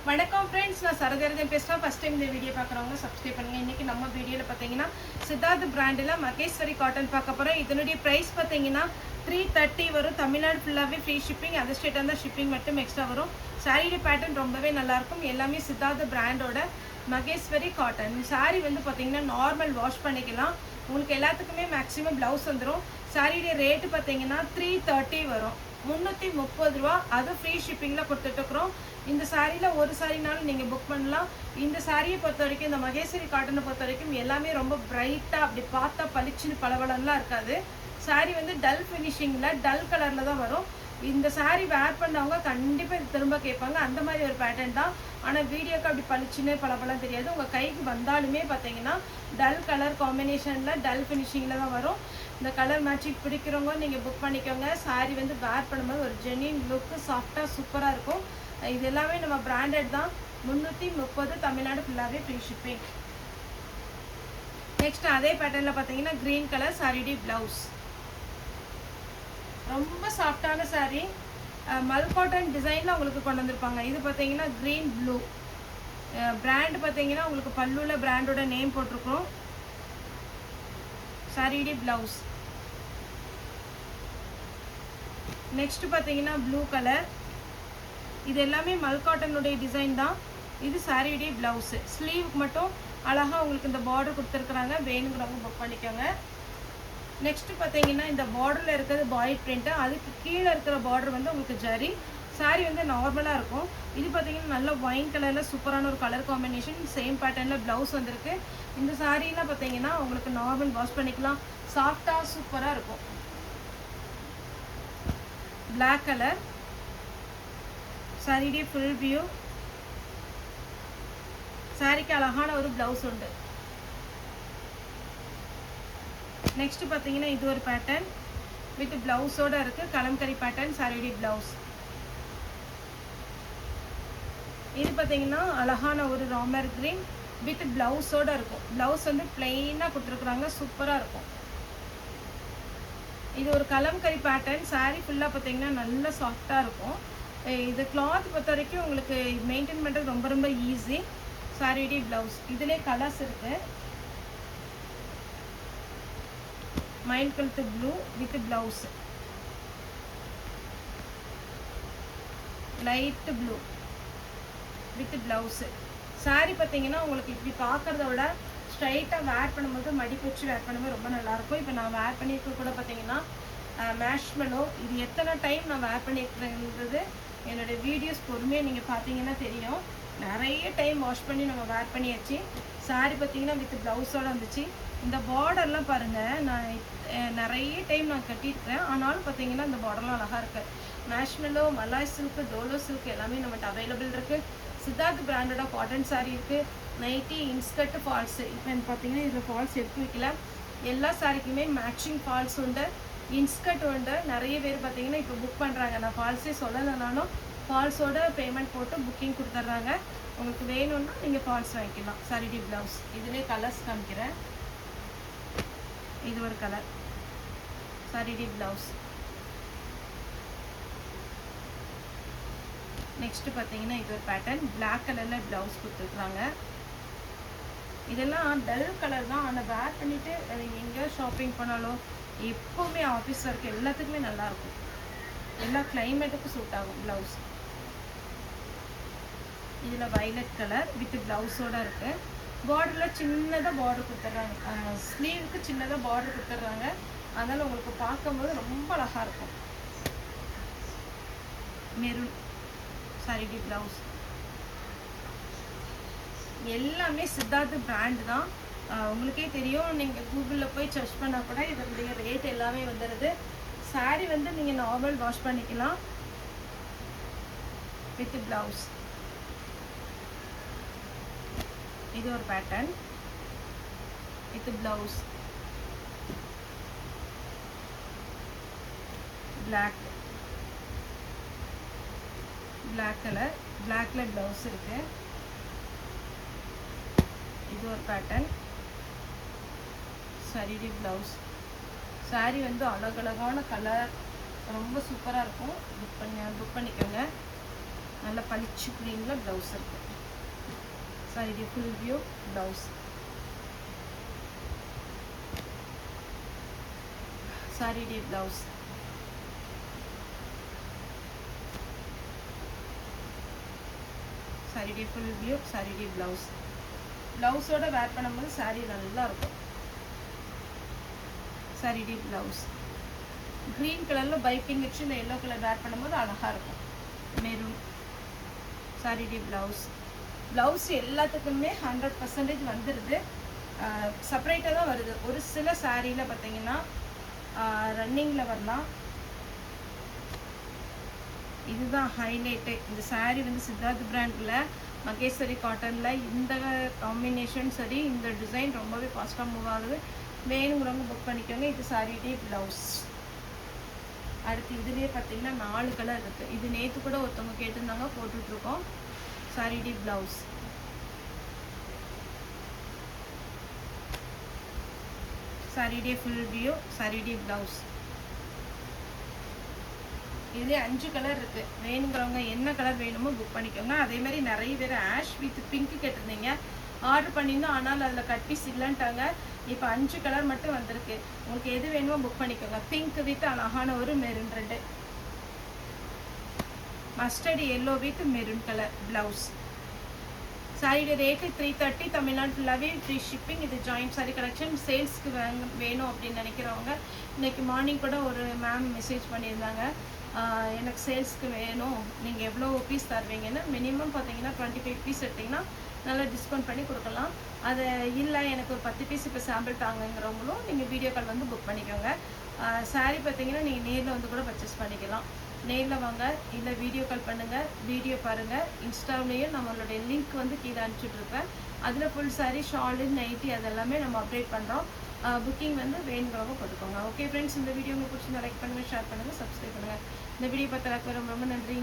வணக்கம் ஃப்ரெண்ட்ஸ், நான் சரதரதன் பேசுகிறேன். ஃபஸ்ட் டைம் இந்த வீடியோ பார்க்குறவங்க சப்ஸ்கிரைப் பண்ணுங்கள். இன்றைக்கி நம்ம வீடியோவில் பார்த்தீங்கன்னா சித்தார்த் பிராண்டில் மகேஸ்வரி காட்டன் பார்க்க போகிறோம். இதனுடைய ப்ரைஸ் பார்த்தீங்கன்னா 330 வரும். தமிழ்நாடு ஃபுல்லாகவே ஃப்ரீ ஷிப்பிங், அதர் ஸ்டேட்டாக இருந்தால் ஷிப்பிங் மட்டும் எக்ஸ்ட்ரா வரும். சாரியோட பேட்டர்ன் ரொம்பவே நல்லாயிருக்கும். எல்லாமே சித்தார்த் பிராண்டோட மகேஸ்வரி காட்டன். சாரி வந்து பார்த்தீங்கன்னா நார்மல் வாஷ் பண்ணிக்கலாம். உங்களுக்கு எல்லாத்துக்குமே மேக்ஸிமம் ப்ளவுஸ் வந்துடும். சாரியோடைய ரேட்டு பார்த்தீங்கன்னா 330 வரும். 330 ரூபா, அது ஃப்ரீ ஷிப்பிங்கில் கொடுத்துட்ருக்குறோம். இந்த சாரியில் ஒரு சாரினாலும் நீங்கள் புக் பண்ணலாம். இந்த சாரியை பொறுத்த வரைக்கும், இந்த மகேஸ்வரி காட்டனை பொறுத்த வரைக்கும் எல்லாமே ரொம்ப பிரைட்டாக அப்படி பார்த்தா பளிச்சுன்னு பளபளன்னுலாம் இருக்காது. சாரி வந்து டல் ஃபினிஷிங்கில் டல் கலரில் தான் வரும். இந்த சாரி வேர் பண்ணவங்க கண்டிப்பாக இது திரும்ப கேட்பாங்க. அந்த மாதிரி ஒரு பேட்டர்ன் தான். ஆனால் வீடியோக்கு அப்படி பளிச்சுன்னு பளபளன்னு தெரியாது. உங்கள் கைக்கு வந்தாலுமே பார்த்தீங்கன்னா டல் கலர் காம்பினேஷனில் டல் ஃபினிஷிங்கில் தான் வரும். இந்த கலர் மேட்சிங் பிடிக்கிறவங்க நீங்கள் புக் பண்ணிக்கோங்க. சாரி வந்து வேர் பண்ணும்போது ஒரு ஜென்யூன் லுக்கு சாஃப்டாக சூப்பராக இருக்கும். இது எல்லாமே நம்ம பிராண்டட் தான். 330 தமிழ்நாடு ஃபுல்லாகவே ஃப்ரீ ஷிப்பிங். நெக்ஸ்ட் அதே பேட்டர்னில் பார்த்தீங்கன்னா க்ரீன் கலர் சாரிடி ப்ளவுஸ். ரொம்ப சாஃப்டான சாரி, மல் காட்டன் டிசைனில் உங்களுக்கு கொண்டு வந்திருப்பாங்க. இது பார்த்தீங்கன்னா க்ரீன் ப்ளூ பிராண்ட். பார்த்தீங்கன்னா உங்களுக்கு பல்லுவில் பிராண்டோட நேம் போட்டிருக்கோம். சாரிடி ப்ளவுஸ். நெக்ஸ்ட் பார்த்தீங்கன்னா ப்ளூ கலர். இது எல்லாமே மல் காட்டனுடைய டிசைன் தான். இது சாரியுடைய ப்ளவுஸு. ஸ்லீவுக்கு மட்டும் அழகாக உங்களுக்கு இந்த பார்டர் கொடுத்துருக்குறாங்க. வேணுங்கிறவங்க புக் பண்ணிக்கோங்க. நெக்ஸ்ட்டு பார்த்தீங்கன்னா இந்த பார்டரில் இருக்கிறது பாய் பிரிண்ட்டு. அதுக்கு கீழே இருக்கிற பார்டர் வந்து உங்களுக்கு ஜரி. சாரி வந்து நார்மலாக இருக்கும். இது பார்த்தீங்கன்னா நல்ல ஒயின் கலரில் சூப்பரான ஒரு கலர் காம்பினேஷன். சேம் பேட்டர்னில் ப்ளவுஸ் வந்திருக்கு. இந்த சாரீலாம் பார்த்தீங்கன்னா உங்களுக்கு நார்மல் வாஷ் பண்ணிக்கலாம். சாஃப்டாக சூப்பராக இருக்கும். பிளாக் கலர் சாரியுடைய ஃபுல் வியூ. சாரிக்கு அழகான ஒரு ப்ளவுஸ் உண்டு. நெக்ஸ்ட் பார்த்தீங்கன்னா இது ஒரு பேட்டர்ன் வித் ப்ளவுஸோடு இருக்குது. கலம்கரி பேட்டர்ன் சாரியுடைய ப்ளவுஸ். இது பார்த்தீங்கன்னா அழகான ஒரு ராமர் கிரீன் வித் ப்ளவுஸோடு இருக்கும். ப்ளவுஸ் வந்து பிளெயினாக கொடுத்துருக்குறாங்க. சூப்பராக இருக்கும். இது ஒரு கலம்கரி பேட்டர்ன். சாரி ஃபுல்லாக பார்த்தீங்கன்னா நல்ல சாஃப்டாக இருக்கும். இது கிளாத் பொறுத்த வரைக்கும் உங்களுக்கு மெயின்டைன் பண்ணுறது ரொம்ப ரொம்ப ஈஸி. சாரியுடைய ப்ளவுஸ். இதிலே கலர்ஸ் இருக்குது. Mile colour blue with blouse, light blue with blouse. Sorry பார்த்தீங்கன்னா உங்களுக்கு இப்படி பார்க்குறத விட ஸ்ட்ரைட்டாக வேர் பண்ணும்போது மடிப்பு வச்சு வேர் பண்ணும்போது ரொம்ப நல்லாயிருக்கும். இப்போ நான் வேர் பண்ணியிருக்க கூட பார்த்தீங்கன்னா மேஷ்மெலோ. இது எத்தனை டைம் நான் வேர் பண்ணியிருக்கிறேன்றது என்னோடய வீடியோஸ் பொறுமையாக நீங்கள் பார்த்தீங்கன்னா தெரியும். நிறைய டைம் வாஷ் பண்ணி நம்ம வேர் பண்ணியாச்சு. சாரி பார்த்தீங்கன்னா வித் ப்ளவுஸோடு வந்துச்சு. இந்த பார்டர்லாம் பாருங்கள், நான் நிறைய டைம் நான் கட்டியிருக்கிறேன். ஆனாலும் பார்த்தீங்கன்னா இந்த பார்டர்லாம் அழகாக இருக்குது. மேஷ்மெலோ, மலாய் சில்க்கு, டோலோ சில்க் எல்லாமே நம்மகிட்ட அவைலபிள் இருக்குது. சித்தார்த் பிராண்டோட காட்டன் சாரீ இருக்குது. Nighty, inskirt, falls. இப்போ பார்த்தீங்கன்னா இதில் ஃபால்ஸ் எடுத்து வைக்கல. எல்லா சாரிக்குமே மேட்சிங் ஃபால்ஸ் உண்டு, இன்ஸ்கர்ட் உண்டு. நிறைய பேர் பார்த்தீங்கன்னா இப்போ புக் பண்ணுறாங்க. நான் ஃபால்ஸே சொல்லலைனாலும் ஃபால்ஸோட பேமெண்ட் போட்டு புக்கிங் கொடுத்துட்றாங்க. உங்களுக்கு வேணும்னா நீங்கள் ஃபால்ஸ் வாங்கிக்கலாம். சாரிடி ப்ளவுஸ். இதுலேயே கலர்ஸ் காமிக்கிறேன். இது ஒரு கலர் சாரிடி ப்ளவுஸ். நெக்ஸ்ட் பார்த்தீங்கன்னா இது ஒரு பேட்டர்ன். பிளாக் கலரில் ப்ளவுஸ் கொடுத்துருக்குறாங்க. இதெல்லாம் டல் கலர் தான். ஆனால் வேர் பண்ணிவிட்டு எங்கே ஷாப்பிங் பண்ணாலும் எப்போவுமே ஆஃபீஸ் ஒர்க் எல்லாத்துக்குமே நல்லாயிருக்கும். எல்லா கிளைமேட்டுக்கும் சூட் ஆகும் ப்ளவுஸ். இதில் வைலட் கலர் வித் ப்ளவுஸோடு இருக்குது. பார்டரில் சின்னதாக பார்டர் கொடுத்துட்றாங்க. ஸ்லீவுக்கு சின்னதாக பார்டர் கொடுத்துட்றாங்க. அதனால் உங்களுக்கு பார்க்கும்போது ரொம்ப அழகாக இருக்கும். மெரூன் சாரிடி ப்ளவுஸ். எல்லாமே சித்தார்த் பிராண்ட் தான். உங்களுக்கே தெரியும். நீங்கள் கூகுளில் போய் சர்ச் பண்ணால் கூட இதனுடைய ரேட் எல்லாமே வந்துடுது. சாரி வந்து நீங்கள் நார்மல் வாஷ் பண்ணிக்கலாம் வித் ப்ளவுஸ். இது ஒரு pattern with blouse. Black colour, பிளாக்ல ப்ளவுஸ் இருக்கு. இது ஒரு பேட்டர்ன் சாரிடி ப்ளவுஸ். சாரி வந்து அழகழகான கலர், ரொம்ப சூப்பராக இருக்கும். புக் பண்ணிக்கோங்க. நல்ல பளிச்சு க்ரீனில் ப்ளவுஸ் இருக்குது. Sorry full view blouse. Sorry blouse. Sorry full view sorry blouse. ப்ளவுஸோட வேர் பண்ணும்போது சாரி நல்லா இருக்கும். சாரி ப்ளவுஸ் க்ரீன் கலரில் பைப்பிங் வச்சு இந்த எல்லோ கலர் வேர் பண்ணும்போது அழகாக இருக்கும். மெரூன். Sorry blouse. ப்ளவுஸ் எல்லாத்துக்குமே 100% வந்துடுது. செப்பரேட்டாக தான் வருது. ஒரு சில சாரியில் பார்த்தீங்கன்னா ரன்னிங்கில் வரலாம். இதுதான் ஹைலைட்டு. இந்த சாரீ வந்து சித்தார்த் பிராண்டில் மகேஸ்வரி காட்டனில் இந்த காம்பினேஷன் சரி, இந்த டிசைன் ரொம்பவே ஃபாஸ்ட்டாக மூவ் ஆகுது. வேணுங்கிறவங்க புக் பண்ணிக்கோங்க. இது சாரீ ப்ளவுஸ். அடுத்து இதுலேயே பார்த்தீங்கன்னா 4 கலர் இருக்குது. இது நேற்று கூட ஒருத்தவங்க கேட்டிருந்தாங்க, போட்டுட்ருக்கோம். Sari blouse. Sari full view sari blouse. இதுலேயே 5 கலர் இருக்குது. வேணுங்கிறவங்க என்ன கலர் வேணுமோ புக் பண்ணிக்கோங்க. அதேமாதிரி நிறைய பேர் ஆஷ் வித் பிங்க் கேட்டிருந்தீங்க, ஆர்டர் பண்ணியிருந்தோம். ஆனால் அதில் கட் பீஸ் இல்லைன்ட்டாங்க. இப்போ 5 கலர் மட்டும் வந்திருக்கு. உங்களுக்கு எது வேணுமோ புக் பண்ணிக்கோங்க. பிங்க் வித் அழகான ஒரு maroon red, mustard yellow with maroon colour blouse. சாரியோட ரேட்டு 330. தமிழ்நாடு ஃபுல்லாகவே ஃப்ரீ ஷிப்பிங். இது ஜாயிண்ட் சாரி கலெக்ஷன். சேல்ஸ்க்கு வேணும் அப்படின்னு நினைக்கிறவங்க, இன்றைக்கி மார்னிங் கூட ஒரு மேம் மெசேஜ் பண்ணியிருந்தாங்க, எனக்கு சேல்ஸ்க்கு வேணும், நீங்கள் எவ்வளோ பீஸ் தருவீங்கன்னு. மினிமம் பார்த்தீங்கன்னா 25 பீஸ் எடுத்திங்கன்னா நல்லா டிஸ்கவுண்ட் பண்ணி கொடுக்கலாம். அது இல்லை எனக்கு ஒரு 10 பீஸ் இப்போ சாம்பிள் தாங்கங்கிறவங்களும் நீங்கள் வீடியோ கால் வந்து புக் பண்ணிக்கோங்க. சாரீ பார்த்தீங்கன்னா நீங்கள் நேரில் வந்து கூட பர்ச்சேஸ் பண்ணிக்கலாம். நேரில் வாங்க, இல்லை வீடியோ கால் பண்ணுங்கள், வீடியோ பாருங்கள். இன்ஸ்டாவிலேயும் நம்மளுடைய லிங்க் வந்து கீழே அனுப்பிச்சுட்ருப்பேன். அதில் ஃபுல் சாரீ, ஷாலு, நைட்டி அதெல்லாமே நம்ம அப்டேட் பண்ணுறோம். புக்கிங் வந்து வேணுங்கிறவங்க போட்டுக்கோங்க. ஓகே ஃப்ரெண்ட்ஸ், இந்த வீடியோ உங்களுக்கு பிடிச்சிருந்தா லைக் பண்ணுங்கள், ஷேர் பண்ணுங்கள், சப்ஸ்கிரைப் பண்ணுங்கள். இந்த வீடியோ பார்த்து ரொம்ப ரொம்ப நன்றி.